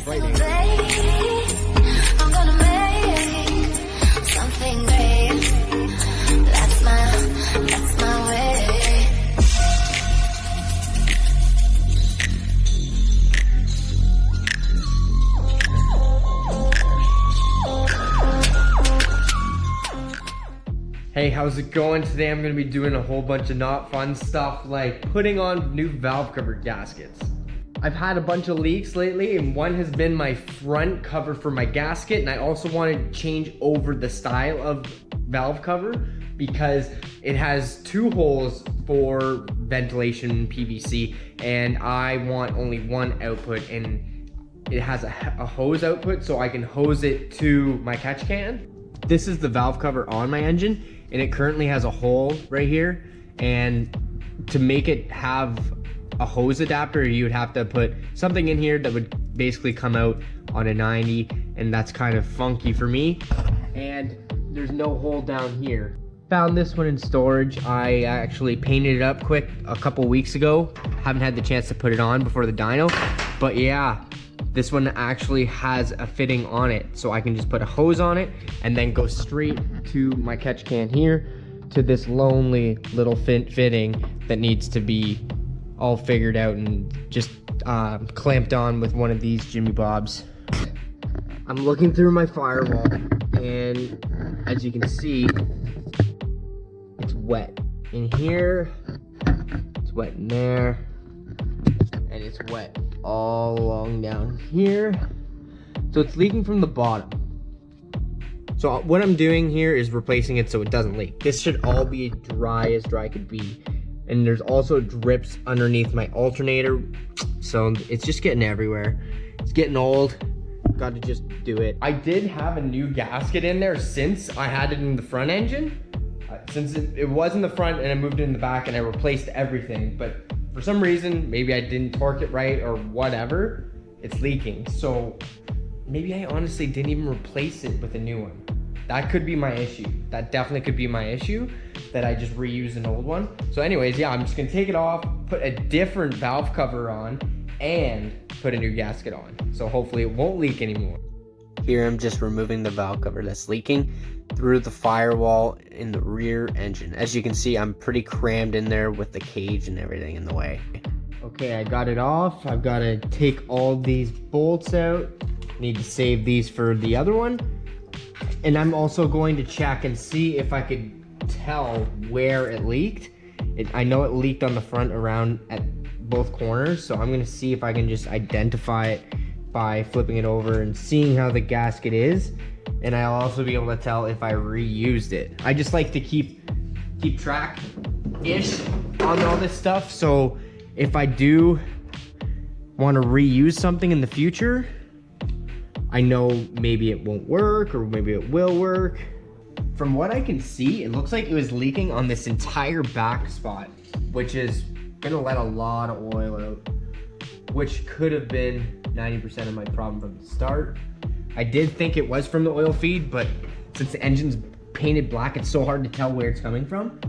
really frightening. I'm gonna make something great. That's my way. Hey, how's it going? Today I'm gonna be doing a whole bunch of not fun stuff like putting on new valve cover gaskets. I've had a bunch of leaks lately, and one has been my front cover for my gasket, and I also want to change over the style of valve cover because it has two holes for ventilation PVC, and I want only one output, and it has a hose output so I can hose it to my catch can. This is the valve cover on my engine, and it currently has a hole right here, and to make it have a hose adapter, you would have to put something in here that would basically come out on a 90, and that's kind of funky for me. And there's no hole down here. Found this one in storage. I actually painted it up quick a couple weeks ago. Haven't had the chance to put it on before the dyno, but yeah, this one actually has a fitting on it, so I can just put a hose on it and then go straight to my catch can here to this lonely little fitting that needs to be all figured out and just clamped on with one of these Jimmy Bobs. I'm looking through my firewall, and as you can see, it's wet in here, it's wet in there, and it's wet all along down here. So it's leaking from the bottom. So what I'm doing here is replacing it so it doesn't leak. This should all be dry as dry could be. And there's also drips underneath my alternator. So it's just getting everywhere. It's getting old. Got to just do it. I did have a new gasket in there since I had it in the front engine. Since it was in the front and I moved it in the back and I replaced everything. But for some reason, maybe I didn't torque it right or whatever, it's leaking. So maybe I honestly didn't even replace it with a new one. That could be my issue. That definitely could be my issue, that I just reused an old one. So anyways, yeah, I'm just gonna take it off, put a different valve cover on, and put a new gasket on. So hopefully it won't leak anymore. Here I'm just removing the valve cover that's leaking through the firewall in the rear engine. As you can see, I'm pretty crammed in there with the cage and everything in the way. Okay, I got it off. I've got to take all these bolts out. Need to save these for the other one. And I'm also going to check and see if I could tell where it leaked. I know it leaked on the front around at both corners, so I'm gonna see if I can just identify it by flipping it over and seeing how the gasket is. And I'll also be able to tell if I reused it. I just like to keep track-ish on all this stuff, so if I do want to reuse something in the future, I know maybe it won't work or maybe it will work. From what I can see, it looks like it was leaking on this entire back spot, which is gonna let a lot of oil out, which could have been 90% of my problem from the start. I did think it was from the oil feed, but since the engine's painted black, it's so hard to tell where it's coming from.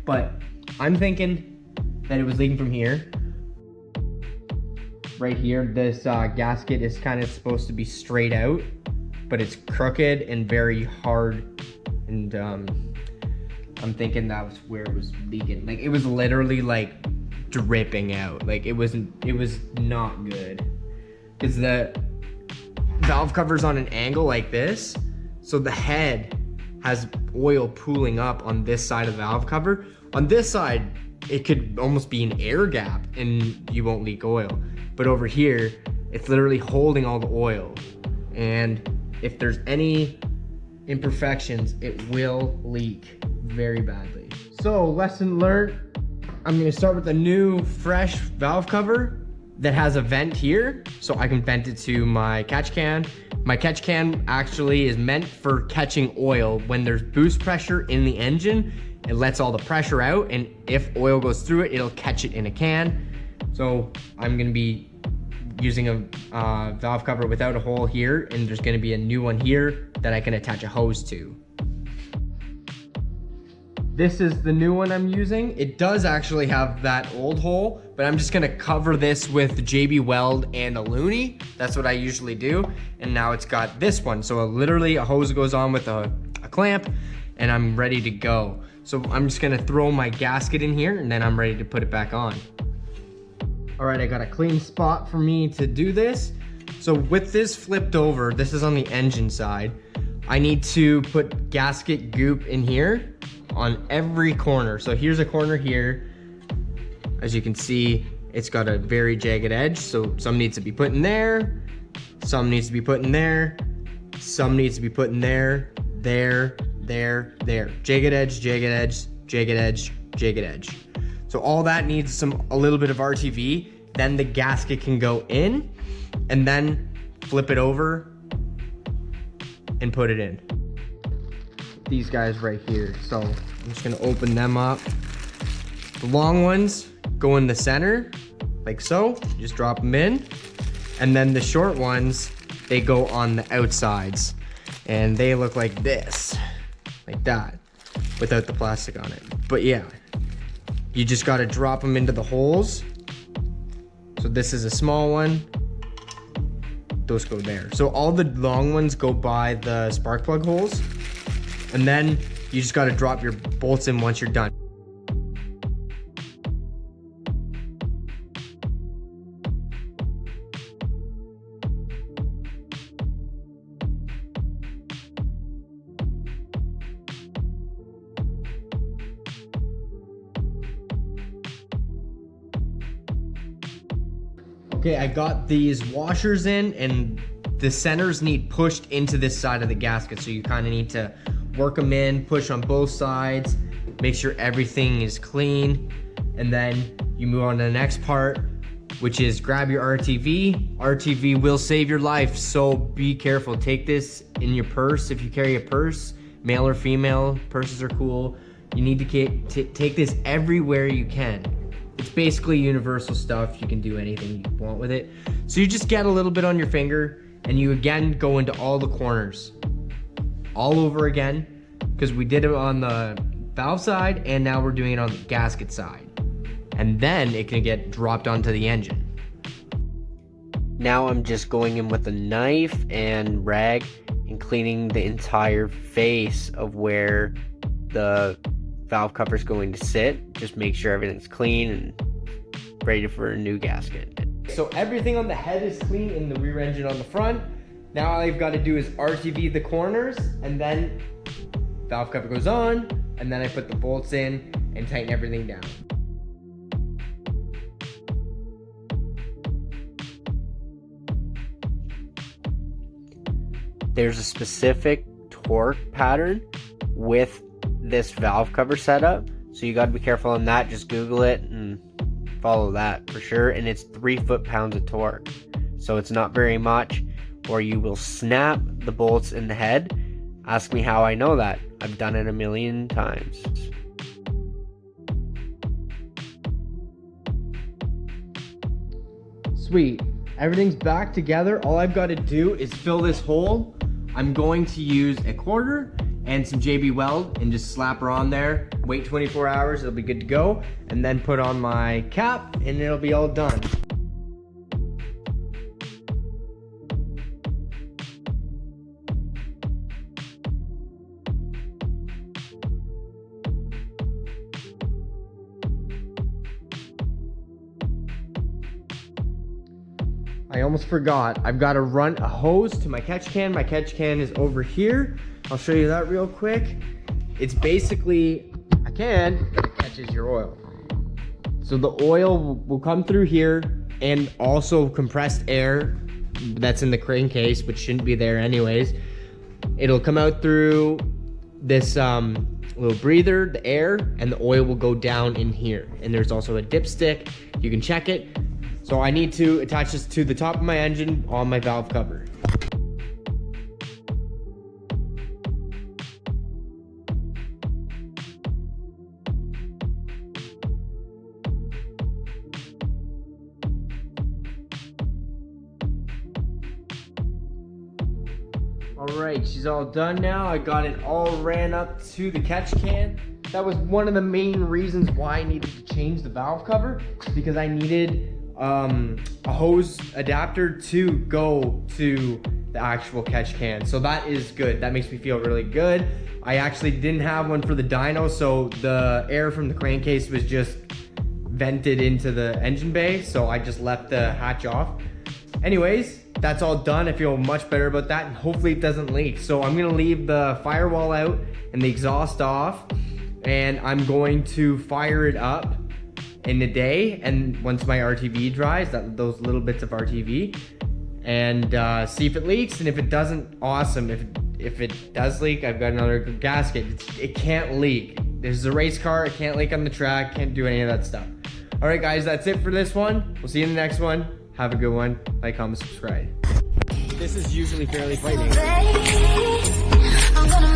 But I'm thinking that it was leaking from here. Right here, this gasket is kind of supposed to be straight out, but it's crooked and very hard, and I'm thinking that was where it was leaking. Like, it was literally like dripping out. Like, it was not good, because the valve cover's on an angle like this, so the head has oil pooling up on this side of the valve cover. On this side, it could almost be an air gap and you won't leak oil. But over here, it's literally holding all the oil. And if there's any imperfections, it will leak very badly. So, lesson learned, I'm gonna start with a new, fresh valve cover that has a vent here, so I can vent it to my catch can. My catch can actually is meant for catching oil. When there's boost pressure in the engine, it lets all the pressure out, and if oil goes through it, it'll catch it in a can. So I'm gonna be using a valve cover without a hole here, and there's gonna be a new one here that I can attach a hose to. This is the new one I'm using. It does actually have that old hole, but I'm just gonna cover this with JB Weld and a loonie. That's what I usually do. And now it's got this one. So literally a hose goes on with a clamp and I'm ready to go. So I'm just gonna throw my gasket in here and then I'm ready to put it back on. All right, I got a clean spot for me to do this. So with this flipped over, this is on the engine side. I need to put gasket goop in here on every corner. So here's a corner here. As you can see, it's got a very jagged edge. So some needs to be put in there. Some needs to be put in there. Some needs to be put in there. There. Jagged edge, jagged edge, jagged edge, jagged edge. So all that needs a little bit of RTV. Then the gasket can go in and then flip it over and put it in. These guys right here. So I'm just gonna open them up. The long ones go in the center, like so. Just drop them in. And then the short ones, they go on the outsides. And they look like this, like that, without the plastic on it. But yeah, you just gotta drop them into the holes. So this is a small one. Those go there. So all the long ones go by the spark plug holes. And then you just gotta drop your bolts in once you're done. Okay, I got these washers in and the centers need pushed into this side of the gasket. So you kind of need to work them in, push on both sides, make sure everything is clean. And then you move on to the next part, which is grab your RTV. RTV will save your life, so be careful. Take this in your purse if you carry a purse, male or female, purses are cool. You need to take this everywhere you can. It's basically universal stuff. You can do anything you want with it. So you just get a little bit on your finger and you again go into all the corners. All over again, because we did it on the valve side and now we're doing it on the gasket side. And then it can get dropped onto the engine. Now I'm just going in with a knife and rag and cleaning the entire face of where the valve cover is going to sit. Just make sure everything's clean and ready for a new gasket. So everything on the head is clean in the rear engine on the front. Now all I've got to do is RTV the corners and then valve cover goes on and then I put the bolts in and tighten everything down. There's a specific torque pattern with this valve cover setup, so you got to be careful on that. Just Google it and follow that for sure. And it's 3 foot-pounds of torque, so it's not very much, or you will snap the bolts in the head. Ask me how I know that. I've done it a million times. Sweet, everything's back together. All I've got to do is fill this hole. I'm going to use a quarter and some JB Weld and just slap her on there. Wait 24 hours, it'll be good to go. And then put on my cap and it'll be all done. I almost forgot. I've got to run a hose to my catch can. My catch can is over here. I'll show you that real quick. It's basically a can that catches your oil. So the oil will come through here and also compressed air that's in the crankcase, which shouldn't be there anyways. It'll come out through this little breather, the air, and the oil will go down in here. And there's also a dipstick. You can check it. So I need to attach this to the top of my engine on my valve cover. All right, she's all done now. I got it all ran up to the catch can. That was one of the main reasons why I needed to change the valve cover, because I needed a hose adapter to go to the actual catch can. So that is good. That makes me feel really good. I actually didn't have one for the dyno, so the air from the crankcase was just vented into the engine bay, so I just left the hatch off. Anyways, that's all done. I feel much better about that, and hopefully it doesn't leak. So I'm gonna leave the firewall out and the exhaust off, and I'm going to fire it up in the day, and once my RTV dries, those little bits of RTV, and see if it leaks. And if it doesn't, awesome. If it does leak, I've got another gasket. It can't leak. This is a race car. It can't leak on the track. Can't do any of that stuff. All right, guys, that's it for this one. We'll see you in the next one. Have a good one. Like, comment, subscribe. This is usually fairly frightening. I'm gonna